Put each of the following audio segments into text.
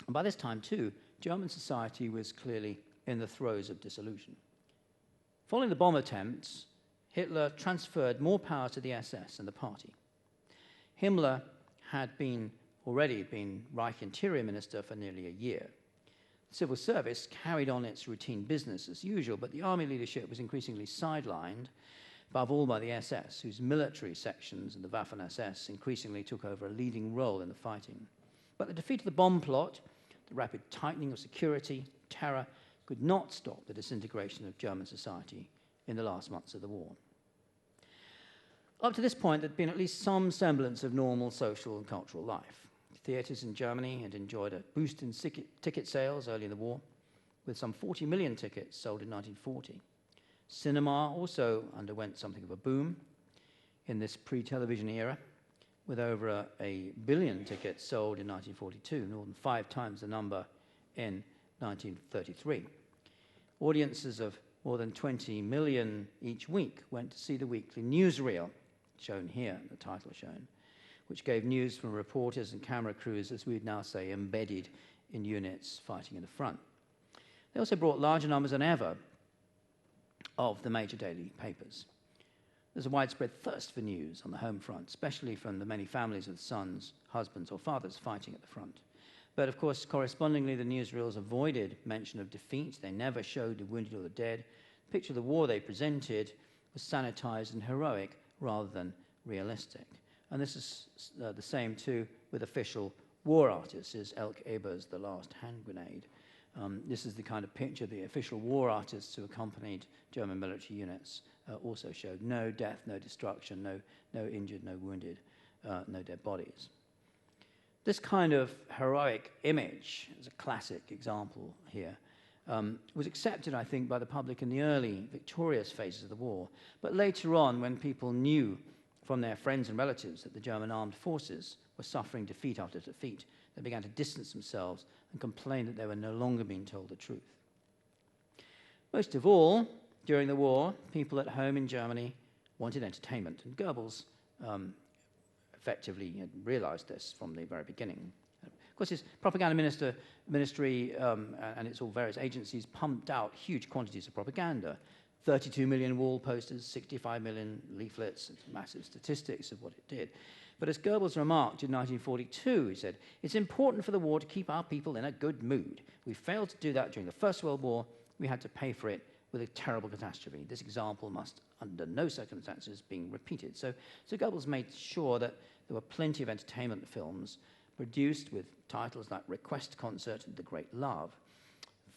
And by this time, too, German society was clearly in the throes of dissolution. Following the bomb attempts, Hitler transferred more power to the SS and the party. Himmler had already been Reich Interior Minister for nearly a year. The civil service carried on its routine business as usual, but the army leadership was increasingly sidelined, above all by the SS, whose military sections and the Waffen-SS increasingly took over a leading role in the fighting. But the defeat of the bomb plot, the rapid tightening of security, terror, could not stop the disintegration of German society in the last months of the war. Up to this point, there had been at least some semblance of normal social and cultural life. Theatres in Germany had enjoyed a boost in ticket sales early in the war, with some 40 million tickets sold in 1940. Cinema also underwent something of a boom in this pre-television era, with over a billion tickets sold in 1942, more than 5 times the number in 1933. Audiences of more than 20 million each week went to see the weekly newsreel, shown here, the title shown, which gave news from reporters and camera crews, as we'd now say, embedded in units fighting in the front. They also brought larger numbers than ever of the major daily papers. There's a widespread thirst for news on the home front, especially from the many families with sons, husbands, or fathers fighting at the front. But of course, correspondingly, the newsreels avoided mention of defeat. They never showed the wounded or the dead. The picture of the war they presented was sanitized and heroic rather than realistic. And this is the same, too, with official war artists, as Elke Eber's The Last Hand Grenade. This is the kind of picture the official war artists who accompanied German military units also showed. No death, no destruction, no injured, no wounded, no dead bodies. This kind of heroic image, as a classic example here, was accepted, I think, by the public in the early victorious phases of the war. But later on, when people knew from their friends and relatives that the German armed forces were suffering defeat after defeat, they began to distance themselves and complain that they were no longer being told the truth. Most of all, during the war, people at home in Germany wanted entertainment, and Goebbels effectively realized this from the very beginning. Of course, his propaganda ministry and its all various agencies pumped out huge quantities of propaganda. 32 million wall posters, 65 million leaflets, massive statistics of what it did. But as Goebbels remarked in 1942, he said, "It's important for the war to keep our people in a good mood. We failed to do that during the First World War. We had to pay for it with a terrible catastrophe. This example must, under no circumstances, be repeated." So Goebbels made sure that there were plenty of entertainment films produced with titles like Request Concert and The Great Love.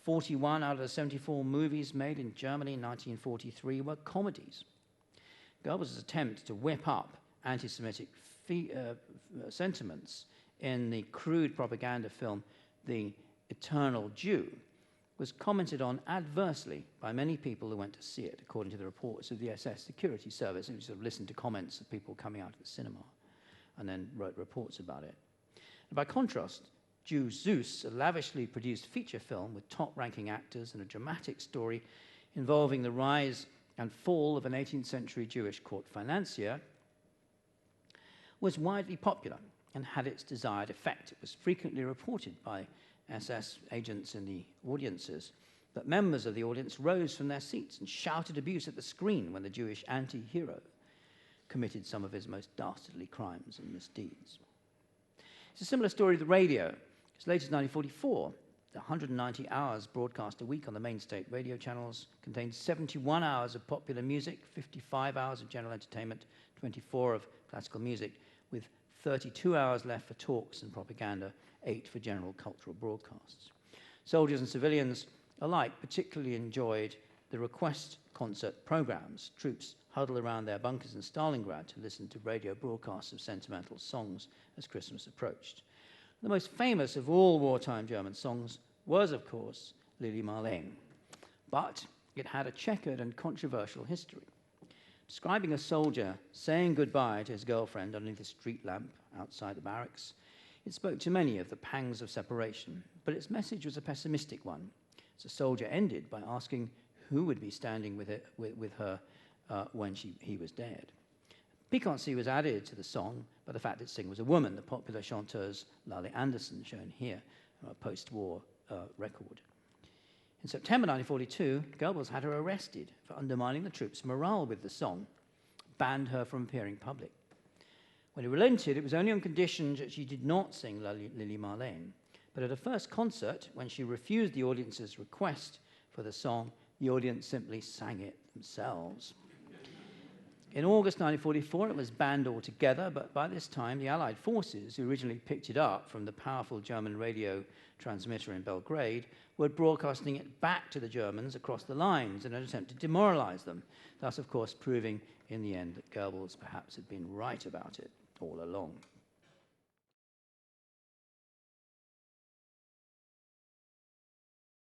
41 out of the 74 movies made in Germany in 1943 were comedies. Goebbels' attempt to whip up anti-Semitic sentiments in the crude propaganda film The Eternal Jew was commented on adversely by many people who went to see it, according to the reports of the SS security service, who sort of listened to comments of people coming out of the cinema and then wrote reports about it. And by contrast, Jew Zeus, a lavishly produced feature film with top-ranking actors and a dramatic story involving the rise and fall of an 18th century Jewish court financier, was widely popular and had its desired effect. It was frequently reported by SS agents in the audiences that members of the audience rose from their seats and shouted abuse at the screen when the Jewish anti-hero committed some of his most dastardly crimes and misdeeds. It's a similar story with the radio. As late as 1944, the 190 hours broadcast a week on the main state radio channels contained 71 hours of popular music, 55 hours of general entertainment, 24 of classical music, with 32 hours left for talks and propaganda, 8 for general cultural broadcasts. Soldiers and civilians alike particularly enjoyed the request concert programs. Troops huddled around their bunkers in Stalingrad to listen to radio broadcasts of sentimental songs as Christmas approached. The most famous of all wartime German songs was, of course, Lili Marleen, but it had a checkered and controversial history. Describing a soldier saying goodbye to his girlfriend underneath a street lamp outside the barracks, it spoke to many of the pangs of separation, but its message was a pessimistic one, as the soldier ended by asking who would be standing with her when he was dead. Piquancy was added to the song by the fact that the singer was a woman, the popular chanteuse Lali Anderson, shown here, post-war record. In September 1942, Goebbels had her arrested for undermining the troops' morale with the song, banned her from appearing in public. When he relented, it was only on condition that she did not sing Lili Marleen. But at her first concert, when she refused the audience's request for the song, the audience simply sang it themselves. In August 1944, it was banned altogether, but by this time, the Allied forces, who originally picked it up from the powerful German radio transmitter in Belgrade, were broadcasting it back to the Germans across the lines in an attempt to demoralize them, thus, of course, proving in the end that Goebbels perhaps had been right about it all along.